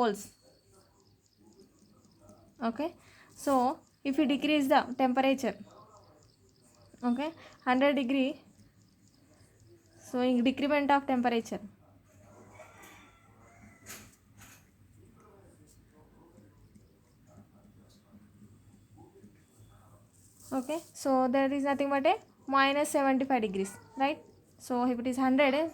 volts. Okay, so if you decrease the temperature, okay, 100 degree, so in decrement of temperature, okay, so there is nothing but a minus 75 degrees, right? So if it is 100,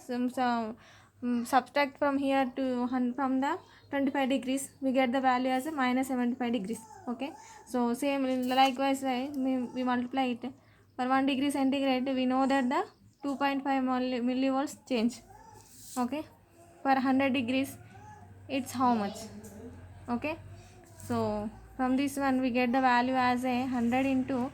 subtract from here to from the 25 degrees, we get the value as a minus 75 degrees. Okay, so same likewise we multiply it for 1 degree centigrade. We know that the 2.5 millivolts change. Okay, for 100 degrees it's how much? Okay, so from this one we get the value as a 100 into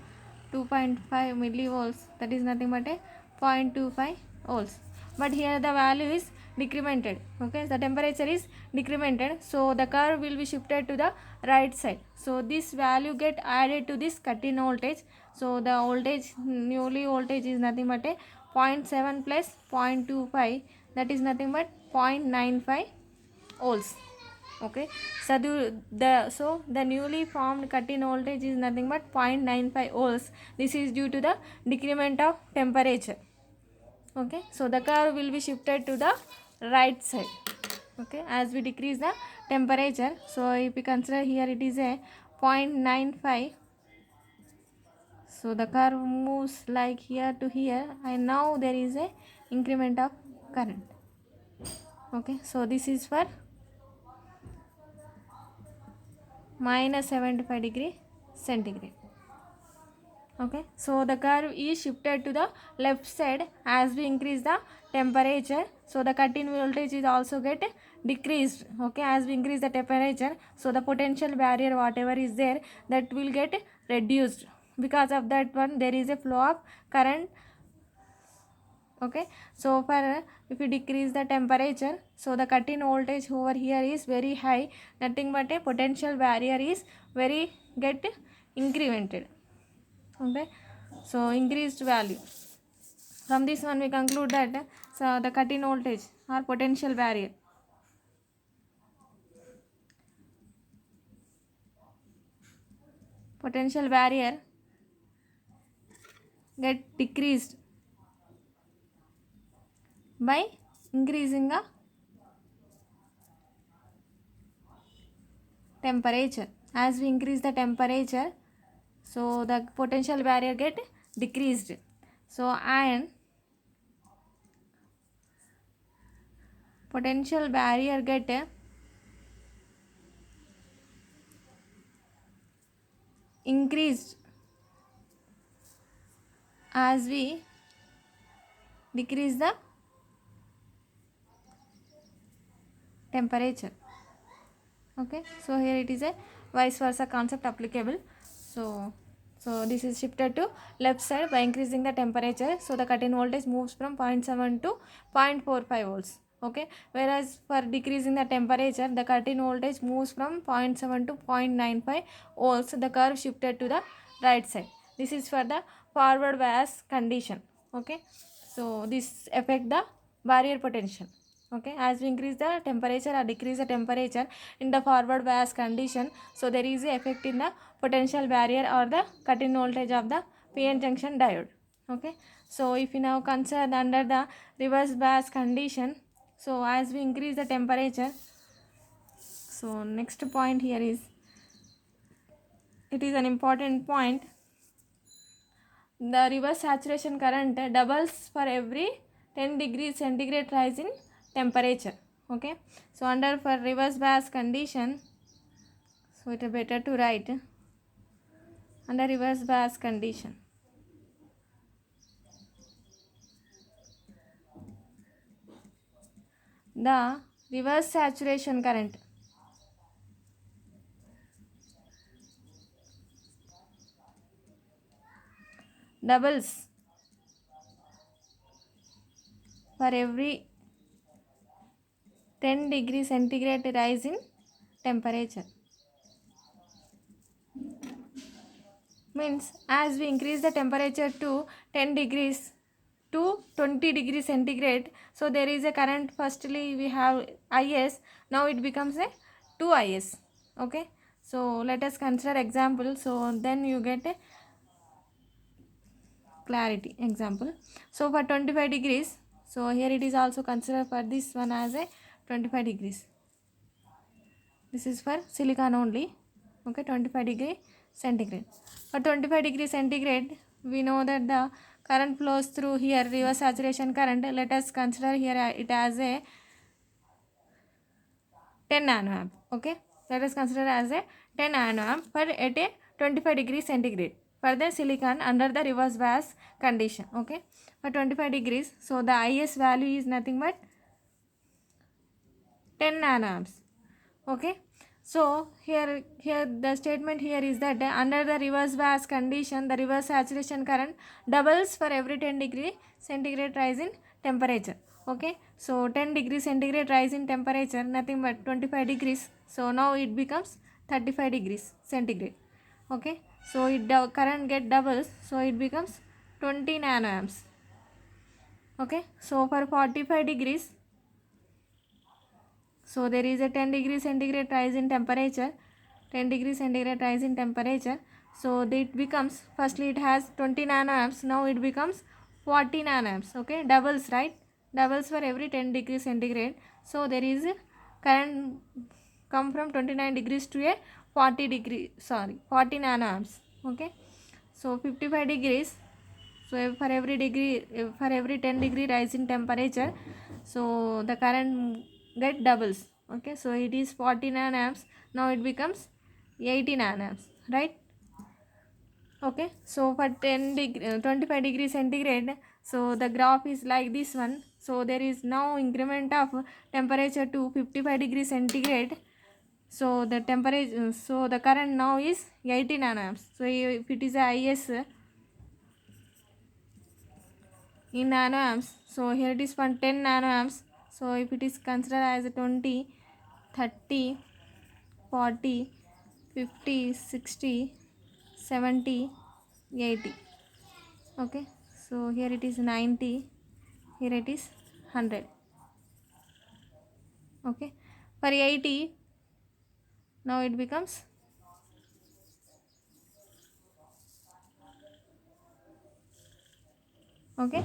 2.5 millivolts, that is nothing but a 0.25 volts. But here the value is decremented. Okay, the temperature is decremented, so the curve will be shifted to the right side. So this value get added to this cut-in voltage. So the voltage, newly voltage is nothing but a 0.7 plus 0.25, that is nothing but 0.95 volts. Okay, so the newly formed cut-in voltage is nothing but 0.95 volts. This is due to the decrement of temperature. Okay, so the curve will be shifted to the right side. Okay, as we decrease the temperature, so if we consider here it is a 0.95, so the curve moves like here to here, and now there is a increment of current. Okay, so this is for minus 75 degree centigrade. Okay, so the curve is shifted to the left side as we increase the temperature. So the cut-in voltage is also get decreased. Okay, as we increase the temperature, so the potential barrier whatever is there, that will get reduced. Because of that one, there is a flow of current. Okay, so for if you decrease the temperature, so the cut-in voltage over here is very high, nothing but a potential barrier is very get incremented. Okay, so increased value. From this one we conclude that so the cut-in voltage or potential barrier get decreased by increasing the temperature. As we increase the temperature, so the potential barrier get decreased. So and potential barrier get increased as we decrease the temperature. Okay, so here it is a vice versa concept applicable. So this is shifted to left side by increasing the temperature. So the cut-in voltage moves from 0.7 to 0.45 volts. Okay, whereas for decreasing the temperature, the cut-in voltage moves from 0.7 to 0.95 volts. The curve shifted to the right side. This is for the forward bias condition. Okay, so this affect the barrier potential. Okay, as we increase the temperature or decrease the temperature in the forward bias condition, so there is a effect in the potential barrier or the cut-in voltage of the PN junction diode. Okay, so if you now consider under the reverse bias condition, so as we increase the temperature, so next point here is, it is an important point, the reverse saturation current doubles for every 10 degrees centigrade rise in temperature. Okay, so under for reverse bias condition, so it is better to write under reverse bias condition, the reverse saturation current doubles for every 10 degrees centigrade rise in temperature. Means as we increase the temperature to 10 degrees to 20 degrees centigrade, so there is a current, firstly we have IS, now it becomes a 2 is. Okay, so let us consider example, so then you get a clarity example. So for 25 degrees, so here it is also considered for this one as a 25 degrees. This is for silicon only. Okay, 25 degree centigrade. For 25 degree centigrade, we know that the current flows through here, reverse saturation current. Let us consider here it as a 10 nanoamp. Okay, let us consider as a 10 nanoamp for at a 25 degree centigrade for the silicon under the reverse bias condition. Okay, for 25 degrees, so the IS value is nothing but 10 nanoamps. Okay, so here the statement here is that under the reverse bias condition, the reverse saturation current doubles for every 10 degree centigrade rise in temperature. Okay, so 10 degree centigrade rise in temperature, nothing but 25 degrees, so now it becomes 35 degrees centigrade. Okay, so current get doubles, so it becomes 20 nanoamps. Okay, so for 45 degrees, so there is a 10 degree centigrade rise in temperature, 10 degree centigrade rise in temperature. So it becomes, firstly it has 20 nanoamps, now it becomes 40 nanoamps. Okay, doubles, right? Doubles for every 10 degree centigrade. So there is a current come from 29 degrees to a 40 nanoamps. Okay, so 55 degrees, so for every degree, for every 10 degree rise in temperature, so the current get doubles. Okay, so it is 40 nanoamps, now it becomes 80 nanoamps, right? Okay, so for 25 degree centigrade, so the graph is like this one. So there is now increment of temperature to 55 degree centigrade. So the temperature, so the current now is 80 nanoamps. So if it is a IS in nanoamps, so here it is for 10 nanoamps. So if it is considered as a 20, 30, 40, 50, 60, 70, 80. Okay, so here it is 90, here it is 100. Okay, for 80, now it becomes, okay.